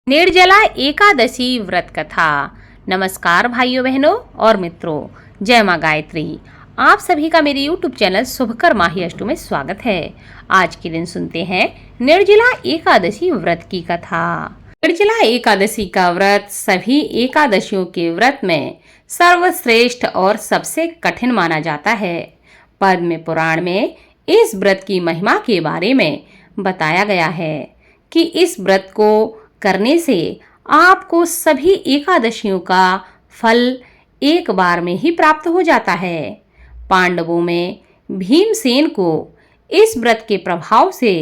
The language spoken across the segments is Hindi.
निर्जला एकादशी व्रत कथा। नमस्कार भाइयों बहनों और मित्रों, जय माँ गायत्री। आप सभी का मेरे YouTube चैनल शुभकर माही अष्टू में स्वागत है। आज के दिन सुनते हैं निर्जला एकादशी व्रत की कथा। निर्जला एकादशी का व्रत सभी एकादशियों के व्रत में सर्वश्रेष्ठ और सबसे कठिन माना जाता है। पद्म पुराण में इस व्रत की महिमा के बारे में बताया गया है कि इस व्रत को करने से आपको सभी एकादशियों का फल एक बार में ही प्राप्त हो जाता है। पांडवों में भीमसेन को इस व्रत के प्रभाव से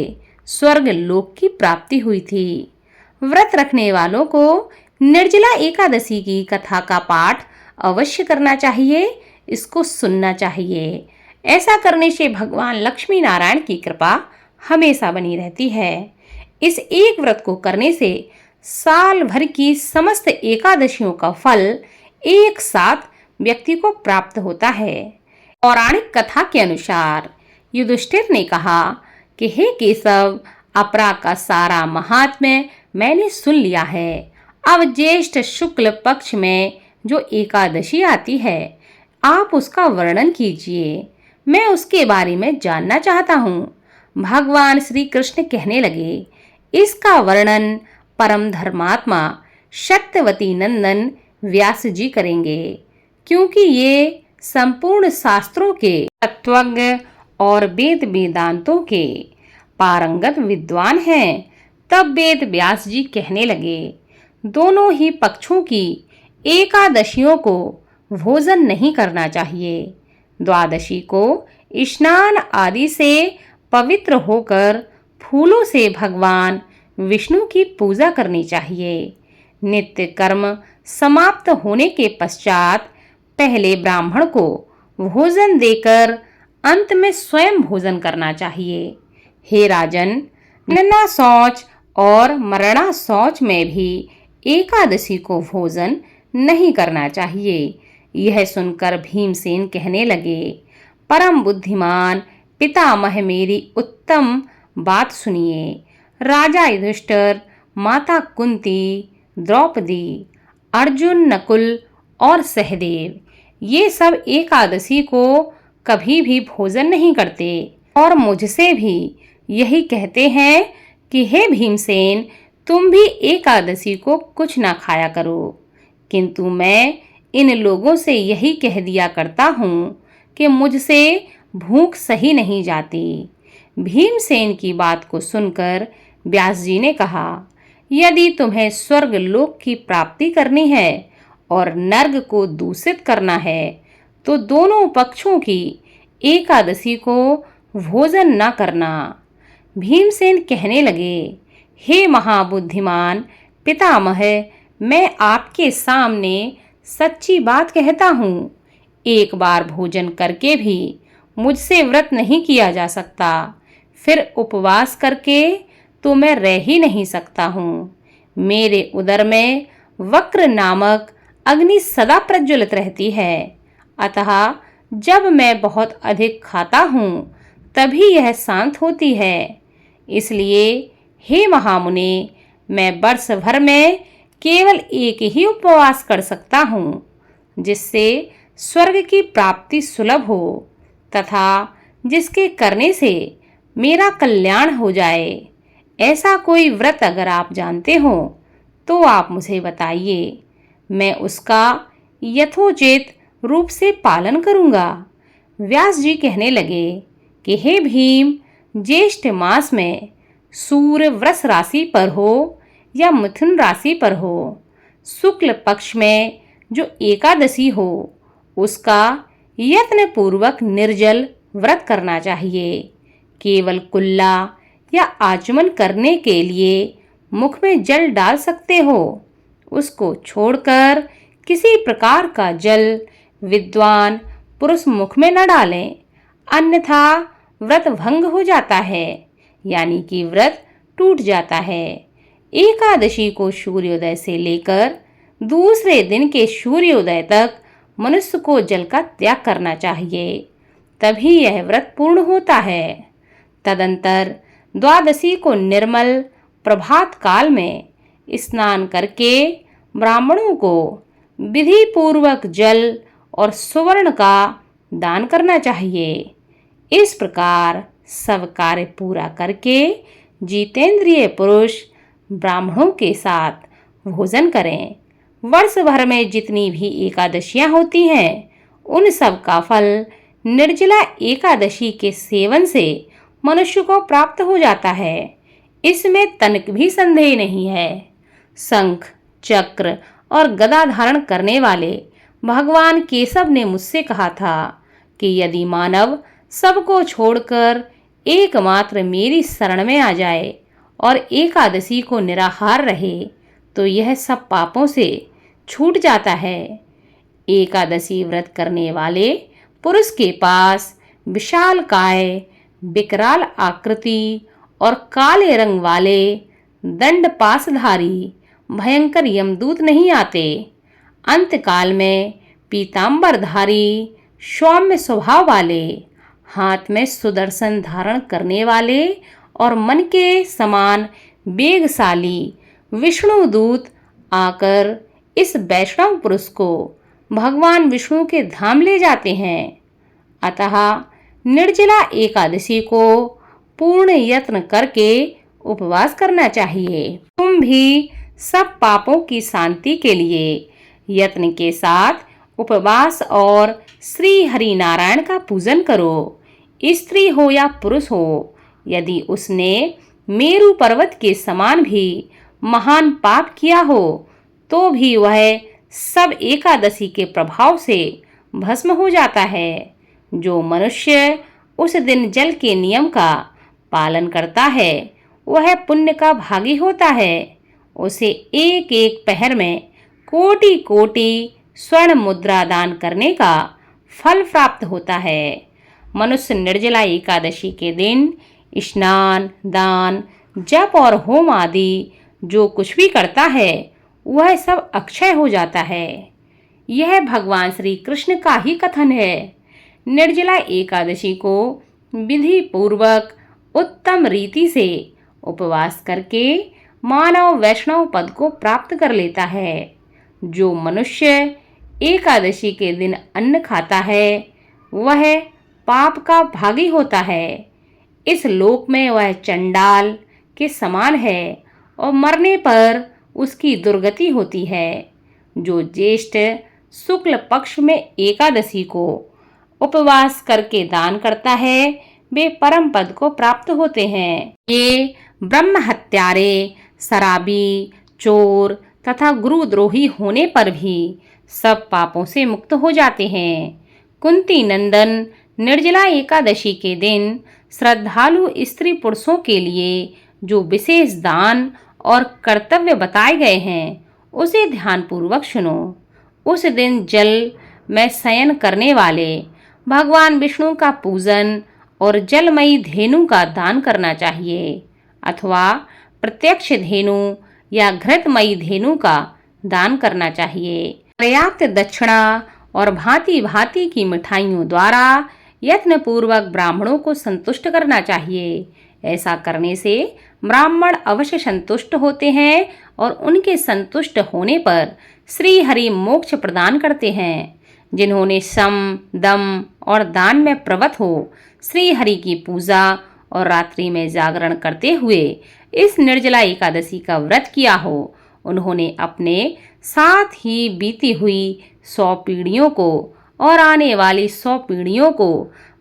स्वर्ग लोक की प्राप्ति हुई थी। व्रत रखने वालों को निर्जला एकादशी की कथा का पाठ अवश्य करना चाहिए, इसको सुनना चाहिए। ऐसा करने से भगवान लक्ष्मी नारायण की कृपा हमेशा बनी रहती है। इस एक व्रत को करने से साल भर की समस्त एकादशियों का फल एक साथ व्यक्ति को प्राप्त होता है। पौराणिक कथा के अनुसार युधिष्ठिर ने कहा कि हे केशव, अपरा का सारा महात्म्य मैंने सुन लिया है। अब ज्येष्ठ शुक्ल पक्ष में जो एकादशी आती है, आप उसका वर्णन कीजिए, मैं उसके बारे में जानना चाहता हूँ। भगवान श्री कृष्ण कहने लगे, इसका वर्णन परम धर्मात्मा सत्यवती नंदन व्यास जी करेंगे, क्योंकि ये संपूर्ण शास्त्रों के तत्वज्ञ और वेद वेदांतों के पारंगत विद्वान हैं। तब वेद व्यास जी कहने लगे, दोनों ही पक्षों की एकादशियों को भोजन नहीं करना चाहिए। द्वादशी को स्नान आदि से पवित्र होकर फूलों से भगवान विष्णु की पूजा करनी चाहिए। नित्य कर्म समाप्त होने के पश्चात पहले ब्राह्मण को भोजन देकर अंत में स्वयं भोजन करना चाहिए। हे राजन, जनना शौच और मरणा शौच में भी एकादशी को भोजन नहीं करना चाहिए। यह सुनकर भीमसेन कहने लगे, परम बुद्धिमान पितामह, मेरी उत्तम बात सुनिए। राजा युधिष्ठिर, माता कुंती, द्रौपदी, अर्जुन, नकुल और सहदेव, ये सब एकादशी को कभी भी भोजन नहीं करते और मुझसे भी यही कहते हैं कि हे भीमसेन, तुम भी एकादशी को कुछ ना खाया करो। किंतु मैं इन लोगों से यही कह दिया करता हूँ कि मुझसे भूख सही नहीं जाती। भीमसेन की बात को सुनकर व्यास जी ने कहा, यदि तुम्हें स्वर्ग लोक की प्राप्ति करनी है और नर्क को दूषित करना है, तो दोनों पक्षों की एकादशी को भोजन न करना। भीमसेन कहने लगे, हे महाबुद्धिमान पितामह, मैं आपके सामने सच्ची बात कहता हूँ। एक बार भोजन करके भी मुझसे व्रत नहीं किया जा सकता, फिर उपवास करके तो मैं रह ही नहीं सकता हूँ। मेरे उदर में वक्र नामक अग्नि सदा प्रज्वलित रहती है, अतः जब मैं बहुत अधिक खाता हूँ तभी यह शांत होती है। इसलिए हे महामुने, मैं वर्ष भर में केवल एक ही उपवास कर सकता हूँ, जिससे स्वर्ग की प्राप्ति सुलभ हो तथा जिसके करने से मेरा कल्याण हो जाए। ऐसा कोई व्रत अगर आप जानते हो तो आप मुझे बताइए, मैं उसका यथोचित रूप से पालन करूंगा। व्यास जी कहने लगे कि हे भीम, ज्येष्ठ मास में सूर्य वृष राशि पर हो या मिथुन राशि पर हो, शुक्ल पक्ष में जो एकादशी हो, उसका यत्न पूर्वक निर्जल व्रत करना चाहिए। केवल कुल्ला या आचमन करने के लिए मुख में जल डाल सकते हो, उसको छोड़कर किसी प्रकार का जल विद्वान पुरुष मुख में न डालें, अन्यथा व्रत भंग हो जाता है, यानी कि व्रत टूट जाता है। एकादशी को सूर्योदय से लेकर दूसरे दिन के सूर्योदय तक मनुष्य को जल का त्याग करना चाहिए, तभी यह व्रत पूर्ण होता है। तदंतर द्वादशी को निर्मल प्रभात काल में स्नान करके ब्राह्मणों को विधि पूर्वक जल और सुवर्ण का दान करना चाहिए। इस प्रकार सब कार्य पूरा करके जितेंद्रिय पुरुष ब्राह्मणों के साथ भोजन करें। वर्ष भर में जितनी भी एकादशियां होती हैं, उन सब का फल निर्जला एकादशी के सेवन से मनुष्य को प्राप्त हो जाता है। इसमें तनिक भी संदेह नहीं है। शंख, चक्र और गदा धारण करने वाले भगवान केशव ने मुझसे कहा था कि यदि मानव सबको छोड़कर एकमात्र मेरी शरण में आ जाए और एकादशी को निराहार रहे तो यह सब पापों से छूट जाता है। एकादशी व्रत करने वाले पुरुष के पास विशाल काय, विकराल आकृति और काले रंग वाले दंड पासधारी भयंकर यमदूत नहीं आते। अंतकाल में पीतांबरधारी सौम्य स्वभाव वाले, हाथ में सुदर्शन धारण करने वाले और मन के समान वेगशाली विष्णु दूत आकर इस वैष्णव पुरुष को भगवान विष्णु के धाम ले जाते हैं। अतः निर्जला एकादशी को पूर्ण यत्न करके उपवास करना चाहिए। तुम भी सब पापों की शांति के लिए यत्न के साथ उपवास और श्री हरि नारायण का पूजन करो। स्त्री हो या पुरुष हो, यदि उसने मेरु पर्वत के समान भी महान पाप किया हो तो भी वह सब एकादशी के प्रभाव से भस्म हो जाता है। जो मनुष्य उस दिन जल के नियम का पालन करता है वह पुण्य का भागी होता है। उसे एक एक पहर में कोटि कोटि स्वर्ण मुद्रा दान करने का फल प्राप्त होता है। मनुष्य निर्जला एकादशी के दिन स्नान, दान, जप और होम आदि जो कुछ भी करता है वह सब अक्षय हो जाता है। यह भगवान श्री कृष्ण का ही कथन है। निर्जला एकादशी को विधि पूर्वक उत्तम रीति से उपवास करके मानव वैष्णव पद को प्राप्त कर लेता है। जो मनुष्य एकादशी के दिन अन्न खाता है वह पाप का भागी होता है। इस लोक में वह चंडाल के समान है और मरने पर उसकी दुर्गति होती है। जो ज्येष्ठ शुक्ल पक्ष में एकादशी को उपवास करके दान करता है वे परम पद को प्राप्त होते हैं। ये ब्रह्म हत्यारे, शराबी, चोर तथा गुरुद्रोही होने पर भी सब पापों से मुक्त हो जाते हैं। कुंती नंदन निर्जला एकादशी के दिन श्रद्धालु स्त्री पुरुषों के लिए जो विशेष दान और कर्तव्य बताए गए हैं उसे ध्यानपूर्वक सुनो। उस दिन जल में शयन करने वाले भगवान विष्णु का पूजन और जलमयी धेनु का दान करना चाहिए अथवा प्रत्यक्ष धेनु या घृतमयी धेनु का दान करना चाहिए। पर्याप्त दक्षिणा और भांति भांति की मिठाइयों द्वारा यत्न पूर्वक ब्राह्मणों को संतुष्ट करना चाहिए। ऐसा करने से ब्राह्मण अवश्य संतुष्ट होते हैं और उनके संतुष्ट होने पर श्री हरि मोक्ष प्रदान करते हैं। जिन्होंने सम, दम और दान में प्रवत हो श्री हरि की पूजा और रात्रि में जागरण करते हुए इस निर्जला एकादशी का व्रत किया हो, उन्होंने अपने साथ ही बीती हुई 100 पीढ़ियों को और आने वाली 100 पीढ़ियों को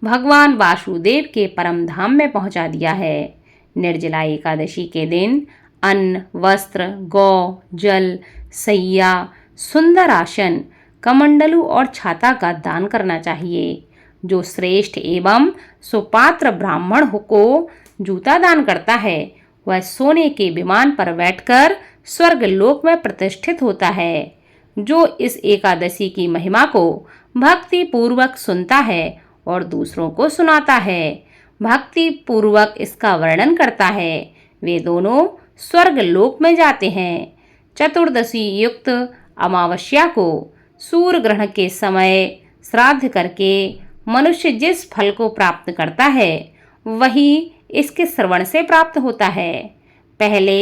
भगवान वासुदेव के परम धाम में पहुंचा दिया है। निर्जला एकादशी के दिन अन्न, वस्त्र, गौ, जल, सैया, सुंदर आसन, कमंडलू और छाता का दान करना चाहिए। जो श्रेष्ठ एवं सुपात्र ब्राह्मण को जूता दान करता है वह सोने के विमान पर बैठकर स्वर्ग लोक में प्रतिष्ठित होता है। जो इस एकादशी की महिमा को भक्ति पूर्वक सुनता है और दूसरों को सुनाता है, भक्ति पूर्वक इसका वर्णन करता है, वे दोनों स्वर्ग लोक में जाते हैं। चतुर्दशी युक्त अमावस्या को सूर्य ग्रहण के समय श्राद्ध करके मनुष्य जिस फल को प्राप्त करता है वही इसके श्रवण से प्राप्त होता है। पहले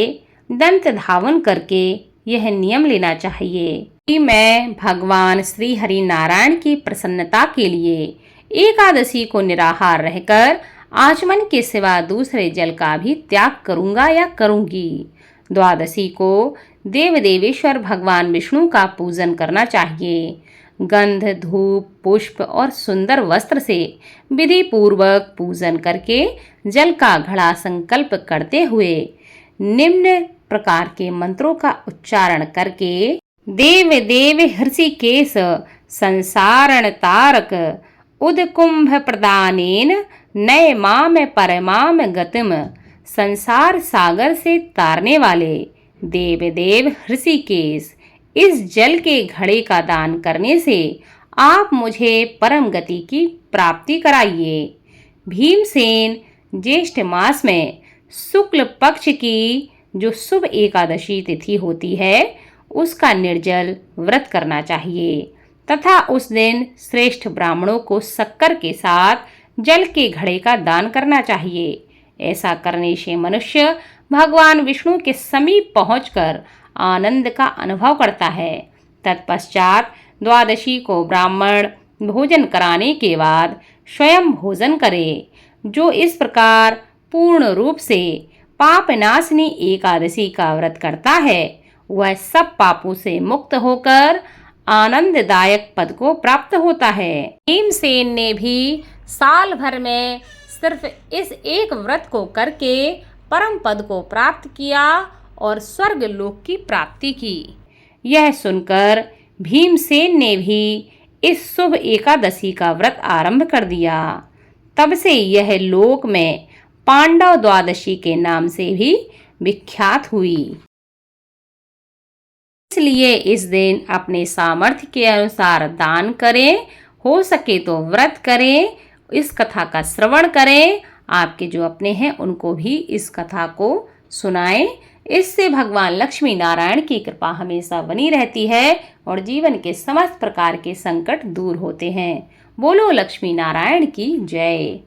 दंत धावन करके यह नियम लेना चाहिए कि मैं भगवान श्री हरि नारायण की प्रसन्नता के लिए एकादशी को निराहार रहकर आचमन के सिवा दूसरे जल का भी त्याग करूंगा या करूंगी। द्वादशी को देव देवेश्वर भगवान विष्णु का पूजन करना चाहिए। गंध, धूप, पुष्प और सुंदर वस्त्र से विधि पूर्वक पूजन करके जल का घड़ा संकल्प करते हुए निम्न प्रकार के मंत्रों का उच्चारण करके देव देव हृषिकेश संसारण तारक उदकुंभ प्रदानेन नय माम परमाम गतिम, संसार सागर से तारने वाले देव देव हृषिकेश, इस जल के घड़े का दान करने से आप मुझे परम गति की प्राप्ति कराइए। भीमसेन ज्येष्ठ मास में शुक्ल पक्ष की जो शुभ एकादशी तिथि होती है उसका निर्जल व्रत करना चाहिए तथा उस दिन श्रेष्ठ ब्राह्मणों को शक्कर के साथ जल के घड़े का दान करना चाहिए। ऐसा करने से मनुष्य भगवान विष्णु के समीप पहुंचकर आनंद का अनुभव करता है। तत्पश्चात द्वादशी को ब्राह्मण भोजन कराने के बाद स्वयं भोजन करे। जो इस प्रकार पूर्ण रूप से पापनाशनी एकादशी का व्रत करता है वह सब पापों से मुक्त होकर आनंददायक पद को प्राप्त होता है। भीमसेन ने भी साल भर में सिर्फ इस एक व्रत को करके परम पद को प्राप्त किया और स्वर्ग लोक की प्राप्ति की। यह सुनकर भीमसेन ने भी इस शुभ एकादशी का व्रत आरंभ कर दिया। तब से यह लोक में पांडव द्वादशी के नाम से भी विख्यात हुई। इसलिए इस दिन अपने सामर्थ्य के अनुसार दान करें, हो सके तो व्रत करें, इस कथा का श्रवण करें, आपके जो अपने हैं उनको भी इस कथा को सुनाएं। इससे भगवान लक्ष्मी नारायण की कृपा हमेशा बनी रहती है और जीवन के समस्त प्रकार के संकट दूर होते हैं। बोलो लक्ष्मी नारायण की जय।